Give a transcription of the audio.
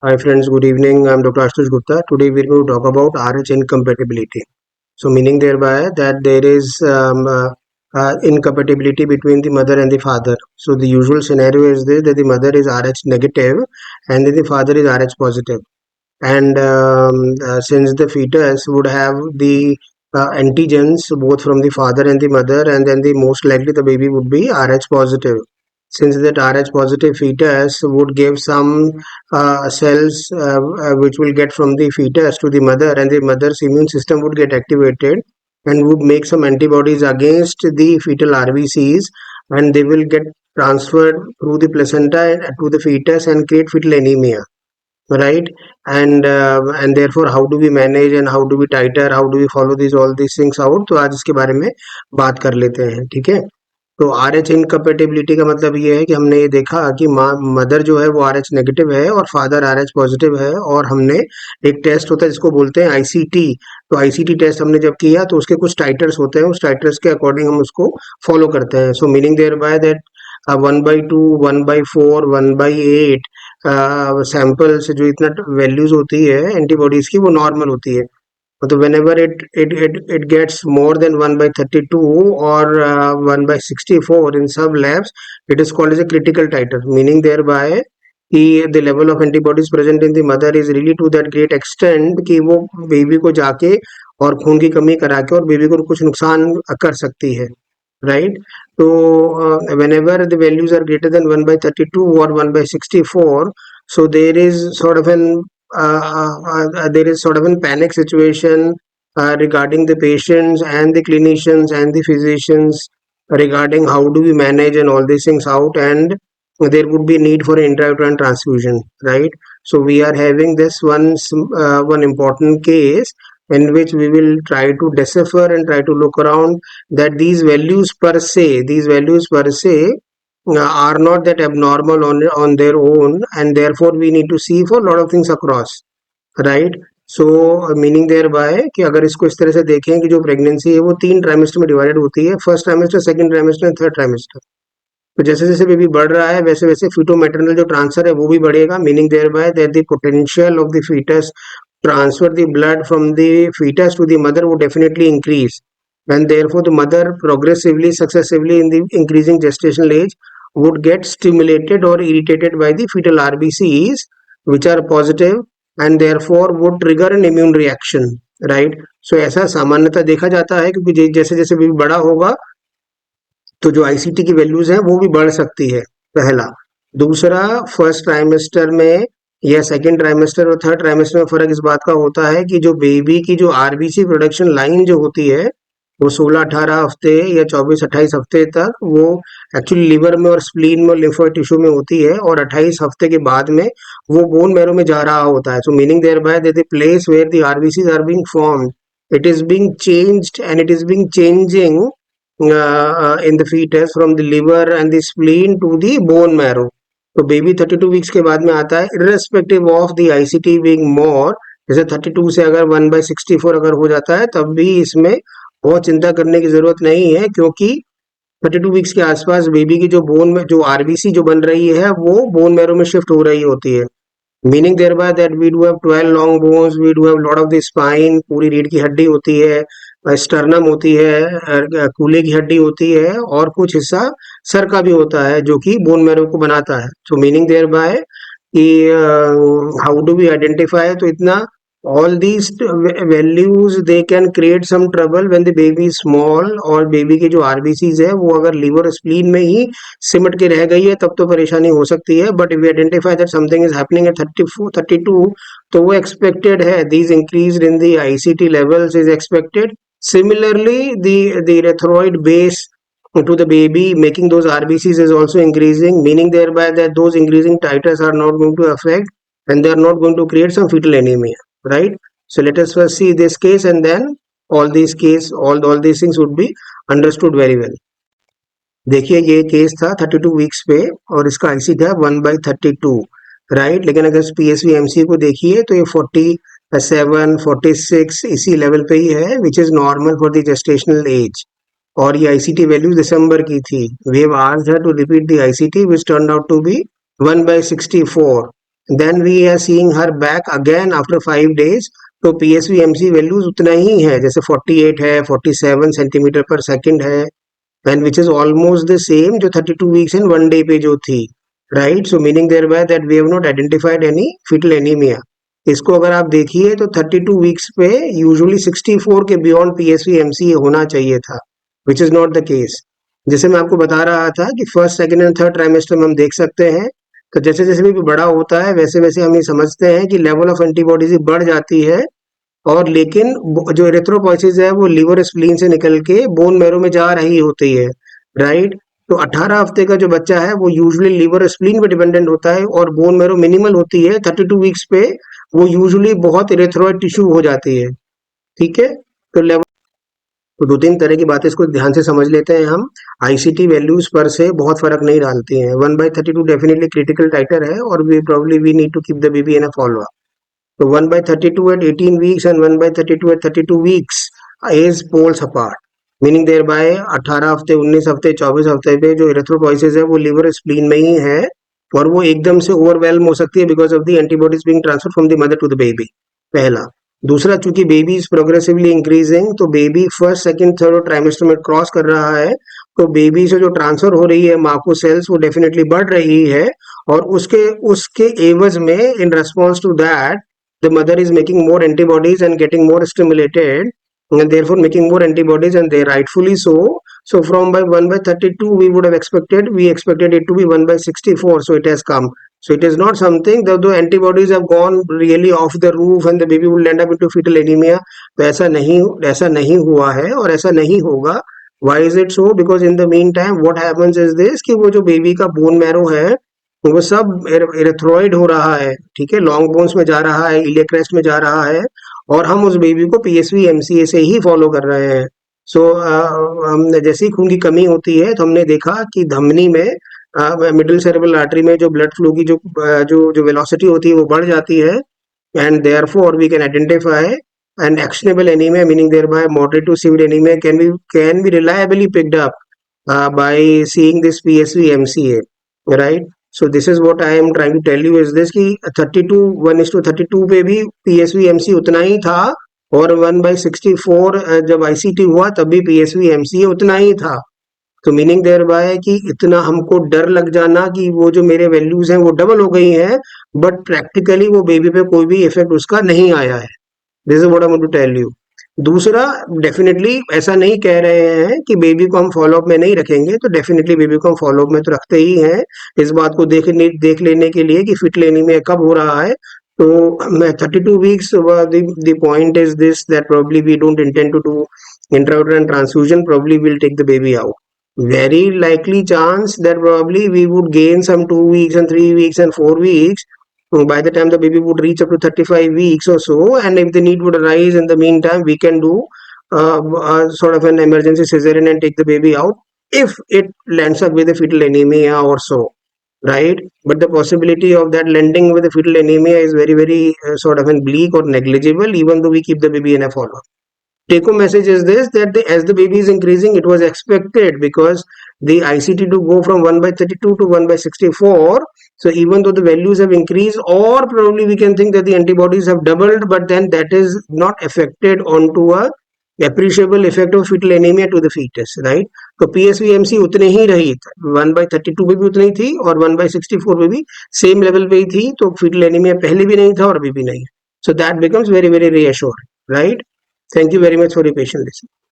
Hi friends, good evening. I'm Dr. Ashutosh Gupta. Today we're going to talk about RH incompatibility. So meaning thereby that there is incompatibility between the mother and the father. So the usual scenario is this, that the mother is RH negative and then the father is RH positive. And since the fetus would have the antigens both from the father and the mother, and then the most likely the baby would be RH positive. Since that RH positive fetus would give some cells which will get from the fetus to the mother, and the mother's immune system would get activated and would make some antibodies against the fetal RBCs, and they will get transferred through the placenta to the fetus and create fetal anemia, right? And therefore how do we manage and how do we titer, how do we follow these all these things out, तो आज इसके बारे में बात कर लेते हैं, ठीक है। तो आर एच इनकम्पेटिबिलिटी का मतलब ये है कि हमने ये देखा कि माँ मदर जो है वो आर एच नेगेटिव है और फादर आर एच पॉजिटिव है, और हमने एक टेस्ट होता है जिसको बोलते हैं आईसीटी। तो आईसीटी टेस्ट हमने जब किया तो उसके कुछ टाइटर्स होते हैं, उस टाइटर्स के अकॉर्डिंग हम उसको फॉलो करते हैं। So meaning thereby that 1/2, 1/4, 1/8 sample से जो इतना वैल्यूज होती है एंटीबॉडीज की वो नॉर्मल होती है। मतलब whenever it gets more than 1/32 or 1/64 in some labs, it is called as a critical titer, meaning thereby कि the level of antibodies present in the mother is really to that great extent कि वो baby को जाके और खून की कमी करा के और बेबी को कुछ नुकसान कर सकती है, right? So whenever the values are greater than 1/32 or 1/64, so there is sort of a panic situation regarding the patients and the clinicians and the physicians regarding how do we manage and all these things out, and there would be need for intrauterine transfusion, right? So we are having this one important case in which we will try to decipher and try to look around that these values per se are not that abnormal on their own, and therefore we need to see for a lot of things across, right. So meaning thereby कि अगर इसको इस तरह से देखें कि जो pregnancy है वो 3 ट्राइमेस्टर में डिवाइडेड होती है, first trimester, second trimester and third trimester. तो जैसे जैसे बेबी बढ़ रहा है वैसे वैसे फीटो मैटरनल जो ट्रांसफर है वो भी बढ़ेगा, meaning thereby that the potential of the fetus transfer the blood from the fetus to the mother would definitely increase, and therefore the mother progressively successively in the increasing gestational age would get stimulated or irritated by the fetal RBCs which are positive, and therefore would trigger an immune reaction, right? So ऐसा सामान्यतः देखा जाता है क्योंकि जैसे जैसे baby बड़ा होगा तो जो आईसीटी की वैल्यूज है वो भी बढ़ सकती है, पहला। दूसरा, फर्स्ट ट्राइमेस्टर में या सेकंड ट्राइमेस्टर और थर्ड ट्राइमेस्टर में फर्क इस बात का होता है कि जो बेबी की जो आरबीसी प्रोडक्शन लाइन जो होती है वो 16-18 हफ्ते या 24-28 हफ्ते तक वो एक्चुअली लिवर में और स्प्लीन में और लिम्फोइड टिश्यू में होती है, और 28 हफ्ते के बाद में वो बोन मैरो में जा रहा होता है। So meaning thereby that the place where the RBCs are being formed, it is being changed and it is being changing in the fetus from the liver and the spleen to the bone marrow. तो baby 32 weeks के बाद में आता है, irrespective of the ICT being more, जैसे 32 से अगर 1/64 अगर हो जाता है तब भी इसमें बहुत चिंता करने की जरूरत नहीं है, क्योंकि 32 वीक्स के आसपास बेबी की जो बोन में जो आरबीसी जो बन रही है वो बोन मैरो में शिफ्ट हो रही होती है, meaning thereby that we do have 12 long bones, we do have lot of the spine, पूरी रीढ़ की हड्डी होती है, स्टर्नम होती है, कूल्हे की हड्डी होती है, और कुछ हिस्सा सर का भी होता है जो कि बोन मैरो को बनाता है। सो मीनिंग देयर बाय कि हाउ डू वी आइडेंटिफाई, तो इतना all these values they can create some trouble when the baby is small, और बेबी के जो आरबीसीज है वो अगर लीवर स्प्लीन में ही सिमट के रह गई है तब तो परेशानी हो सकती है, but we identify that something is happening at 34 32, तो वो एक्सपेक्टेड है, these increase in the ICT levels is expected. Similarly, the erythroid base to the baby making those RBCs is also increasing, meaning thereby that those increasing titers are not going to affect and they are not going to create some fetal anemia, right? So let us first see this case, and then all these things would be understood very well. देखिए ये case था 32 weeks पे और इसका IC था 1/32, right. लेकिन अगर PSV MC को देखिए तो ये 47 46 इसी लेवल पे ही है, which is normal for the gestational age, और ये आईसीटी वैल्यू दिसंबर की थी। We have asked her to repeat the ICT which turned out to be 1/64, then we are seeing her back again after 5 days, तो PSVMC values उतना ही है, जैसे 48 है, 47 सेंटीमीटर पर सेकंड है, and which is almost the same जो 32 weeks in 1 day पे जो थी, right. So meaning thereby that we have not identified any fetal anaemia. इसको अगर आप देखिए तो 32 वीक्स पे यूजुअली 64 के बियॉन्ड PSVMC होना चाहिए था, which is not the case. जैसे मैं आपको बता रहा था कि first second and third trimester में हम देख सकते हैं, तो जैसे जैसे भी बड़ा होता है वैसे वैसे हम ये समझते हैं कि लेवल ऑफ एंटीबॉडीज बढ़ जाती है, और लेकिन जो एरिथ्रोपोइसिस है वो लीवर स्प्लीन से निकल के बोन मैरो में जा रही होती है, राइट। तो 18 हफ्ते का जो बच्चा है वो यूजुअली लीवर स्प्लीन पे डिपेंडेंट होता है, और बोन मैरो मिनिमल होती है 32 वीक्स पे, वो यूजुअली बहुत इरेथ्रोइड टिश्यू हो जाती है, ठीक है। तो लेवल, तो दो तीन तरह की बातें इसको ध्यान से समझ लेते हैं हम। आईसीटी वैल्यूज पर से बहुत फर्क नहीं डालती हैं। 1/32 डेफिनेटली क्रिटिकल टाइटर है, और we probably we need to keep the baby in a follow. So 1/32 at 18 weeks and 1/32 at 32 weeks is poles apart, meaning thereby 18 हफ्ते, 19 हफ्ते, 24 हफ्ते पे जो इरेथ्रोपोइसिस है वो लिवर स्प्लीन में ही है, और वो एकदम से ओवरवेलम हो सकती है because of the antibodies being transfer from the mother to the baby, पहला। दूसरा, चूंकि बेबी इज प्रोग्रेसिवली इंक्रीजिंग, तो baby first second third trimester में क्रॉस कर रहा है, तो बेबी से जो ट्रांसफर हो रही है माको सेल्स वो डेफिनेटली बढ़ रही है, और उसके उसके एवज में in response to that the mother is making more antibodies and getting more stimulated, and therefore making more antibodies, and they rightfully so. So from by 1/32 we would have expected, we expected it to be 1/64, so it has come. So it is not something that the antibodies have gone really off the roof and the baby will end up into fetal anemia, तो ऐसा नहीं हुआ है और ऐसा नहीं होगा। Why is it so? Because in the meantime what happens is this, कि वो जो बेबी का बोन मैरो है वो सब एरेथ्रोइड हो रहा है, ठीक है, लॉन्ग बोन्स में जा रहा है, इलियक क्रेस्ट में जा रहा है, और हम उस बेबी को PSV MCA से ही फॉलो कर रहे हैं। सो जैसे ही खून की कमी होती है तो हमने देखा कि धमनी में, मिडिल सेरेब्रल आर्टरी में जो ब्लड फ्लो की जो वेलोसिटी होती है वो बढ़ जाती है, and therefore we can identify an actionable anemia, meaning thereby moderate to severe anemia can be reliably picked up by seeing this PSV MCA, right? So this is what I am trying to tell you is this, कि 32 1:32 पे भी PSV MC उतना ही था, और 1/64 जब ICT हुआ तब भी PSV MCA उतना ही था। तो मीनिंग देयर बाय कि इतना हमको डर लग जाना कि वो जो मेरे वैल्यूज हैं वो डबल हो गई हैं, बट प्रैक्टिकली वो बेबी पे कोई भी इफेक्ट उसका नहीं आया है। This is what I want to tell you. दूसरा, डेफिनेटली ऐसा नहीं कह रहे हैं कि बेबी को हम फॉलोअप में नहीं रखेंगे, तो डेफिनेटली बेबी को हम फॉलोअप में तो रखते ही हैं, इस बात को देख लेने के लिए कि फिट लेने में कब हो रहा है। तो 32 weeks, the point is this that probably we don't intend to do intrauterine transfusion, probably we'll take the baby out. Very likely chance that probably we would gain some 2 weeks and 3 weeks and 4 weeks by the time the baby would reach up to 35 weeks or so, and if the need would arise in the meantime, we can do sort of an emergency cesarean and take the baby out if it lands up with a fetal anemia or so, right? But the possibility of that landing with a fetal anemia is very very sort of an bleak or negligible, even though we keep the baby in a follow. Take home message is this, that as the baby is increasing, it was expected, because the ICT to go from 1/32 to 1/64. So even though the values have increased, or probably we can think that the antibodies have doubled, but then that is not affected onto a appreciable effect of fetal anemia to the fetus, right? तो PSVMC उतने ही रही, 1/32 पे भी उतनी थी और 1/64 पे भी सेम लेवल पे ही थी, तो fetal anemia पहले भी नहीं था और अभी भी नहीं है. So that becomes very very reassuring, right? Thank you very much for your patient listening.